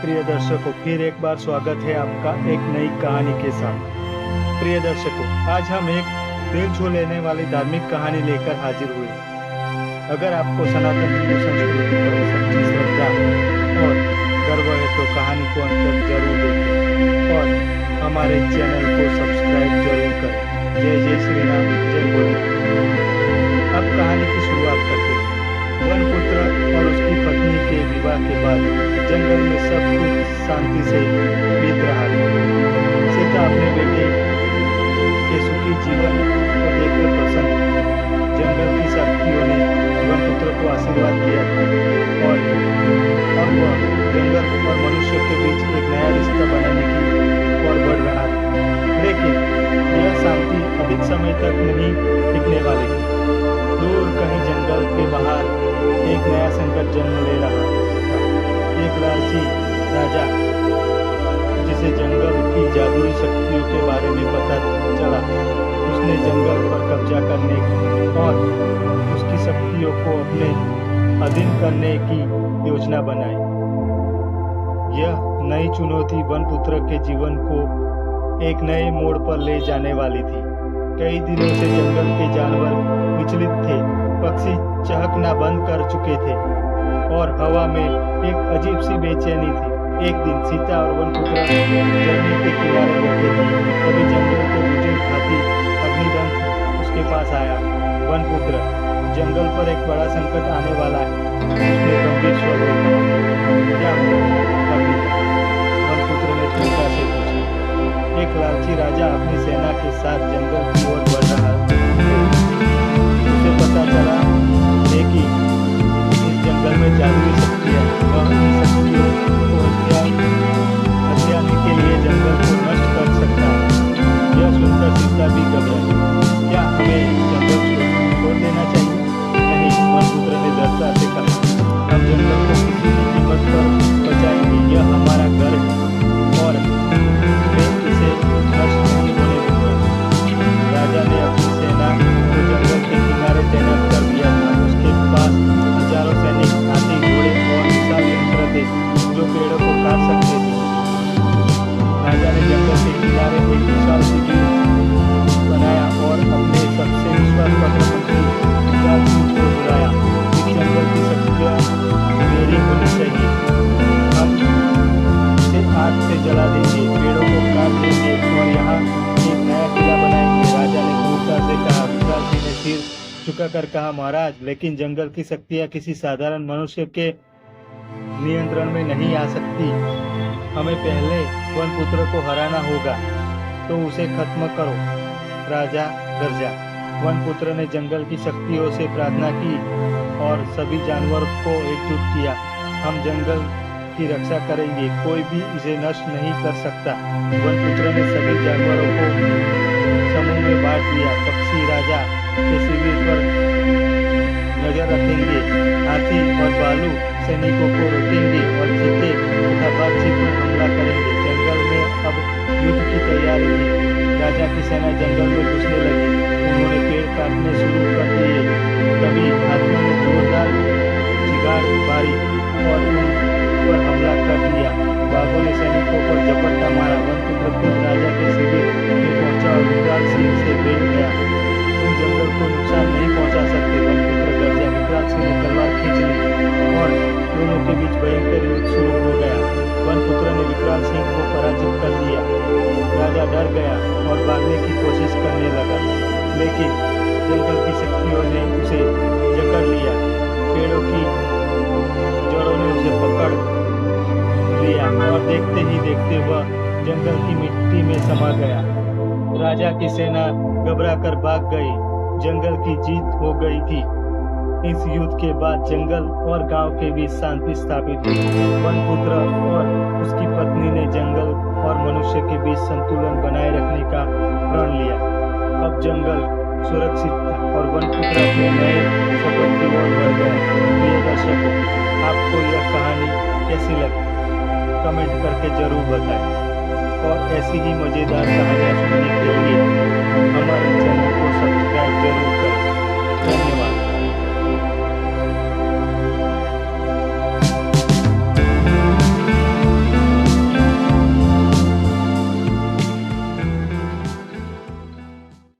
प्रिय दर्शकों, फिर एक बार स्वागत है आपका एक नई कहानी के साथ। प्रिय दर्शकों, आज हम एक दिल छू लेने वाली धार्मिक कहानी लेकर हाजिर हुए। अगर आपको सनातन हिंदू संस्कृति पर सच्ची श्रद्धा और गर्व है तो कहानी को अंत तक जरूर देखें और हमारे चैनल को सब्सक्राइब जरूर करें। जय जय श्री राम, जय भोलेनाथ। अब कहानी की शुरुआत करते हैं। वन पुत्र और उसकी पत्नी के विवाह के बाद जंगल में सब कुछ शांति से बीत रहा था। सीता अपने बेटे के सुखी जीवन को देखकर प्रसन्न थी। जंगल की शक्तियों ने वन पुत्र को आशीर्वाद दिया था और अब वह जंगल और मनुष्य के बीच एक नया रिश्ता बनाने की ओर बढ़ रहा था। लेकिन यह शांति अधिक समय तक नहीं टिकने वाली थी। दूर कहीं जंगल के बाहर एक नया संकट जन्म ले रहा था। एक लालची राजा, जिसे जंगल की जादुई शक्तियों के बारे में पता चला, उसने जंगल पर कब्जा करने और उसकी शक्तियों को अपने अधीन करने की योजना बनाई। यह नई चुनौती वनपुत्र के जीवन को एक नए मोड़ पर ले जाने वाली थी। कई दिनों से जंगल के जानवर विचलित थे, पक्षी चहकना बंद कर चुके थे और हवा में एक अजीब सी बेचैनी थी। एक दिन सीता और वनपुत्र झरने के किनारे बैठे थे। तभी जंगल के बुजुर्ग हाथी अग्निदंत उसके पास आया। वनपुत्र, जंगल पर एक बड़ा संकट आने वाला है, उसने गंभीर स्वर में कहा। क्या हुआ अभी? वनपुत्र ने चिंता से पूछा। एक लालची राजा अपनी सेना के साथ जंगल की ओर बढ़ रहा है। उसे पता चला है कि इस जंगल में जादुई शक्तियाँ और इन शक्तियों को हथियाने के लिए जंगल को नष्ट कर सकता है। यह सुनकर सीता भी घबराई। क्या हमें जंगल छोड़ देना चाहिए? नहीं, वनपुत्र ने दृढ़ता से कहा। हम जंगल को किसी भी कीमत पर बचाएंगे। यह हमारा घर है और इसे नष्ट नहीं होने दूंगा। राजा ने अपनी सेना को जंगल के किनारे तैनात कर दिया था। उसके पास हजारों सैनिक, हाथी, घोड़े और विशाल यंत्र थे जो पेड़ों को काट सकते थे। राजा ने जंगल के किनारे एक विशाल शिविर बनाया और अपने सबसे विश्वासपात्र मंत्री विकराल सिंह को बुलाया। इस जंगल की शक्तियाँ मेरी होनी चाहिए। हम इसे आग से जला देंगे, पेड़ों को काट देंगे और यहाँ एक नया किला बनाएंगे। राजा ने क्रूरता से कहा। विकराल सिंह ने सिर झुकाकर कहा, महाराज, लेकिन जंगल की शक्तियाँ किसी साधारण मनुष्य के नियंत्रण में नहीं आ सकती। हमें पहले वनपुत्र को हराना होगा, तो उसे खत्म करो। राजा गरजा। वनपुत्र ने जंगल की शक्तियों से प्रार्थना की और सभी जानवरों को एकजुट किया। हम जंगल की रक्षा करेंगे, कोई भी इसे नष्ट नहीं कर सकता। वनपुत्र ने सभी जानवरों को समूह में बांट दिया। पक्षी राजा के शिविर पर नजर रखेंगे, हाथी और भालू सैनिकों को रोकेंगे और चीते तथा बाघ पर हमला करेंगे। जंगल में अब युद्ध की तैयारी थी। राजा की सेना जंगल में घुसने लगी। उन्होंने पेड़ काटने शुरू कर दिए। तभी हाथियों ने जोरदार चिगार मारी और उन पर हमला कर दिया। बाघों ने सैनिकों पर झपट्टा मारा। वनपुत्र खुद राजा के शिविर में पहुंचा और विकराल सिंह से भिड़ गया। तुम जंगल को नुकसान नहीं पहुंचा सकते, वनपुत्र गरजा। विकराल सिंह ने तलवार खींच ली और दोनों के बीच भयंकर युद्ध शुरू हो गया। वनपुत्र ने विकराल सिंह को पराजित कर दिया। राजा डर गया और भागने की कोशिश करने लगा, लेकिन जंगल की शक्तियों ने उसे जकड़ लिया। पेड़ों की जड़ों ने उसे पकड़ लिया और देखते ही देखते वह जंगल की मिट्टी में समा गया। राजा की सेना घबराकर भाग गई। जंगल की जीत हो गई थी। इस युद्ध के बाद जंगल और गांव के बीच शांति स्थापित हुई। वनपुत्र और उसकी पत्नी ने जंगल और मनुष्य के बीच संतुलन बनाए रखने का प्रण लिया। अब जंगल सुरक्षित था और वनपुत्र अपने नए सफर की ओर बढ़ गया। प्रिय दर्शकों, आपको यह कहानी कैसी लगी? कमेंट करके जरूर बताएं और ऐसी ही मजेदार कहानियाँ सुनने के लिए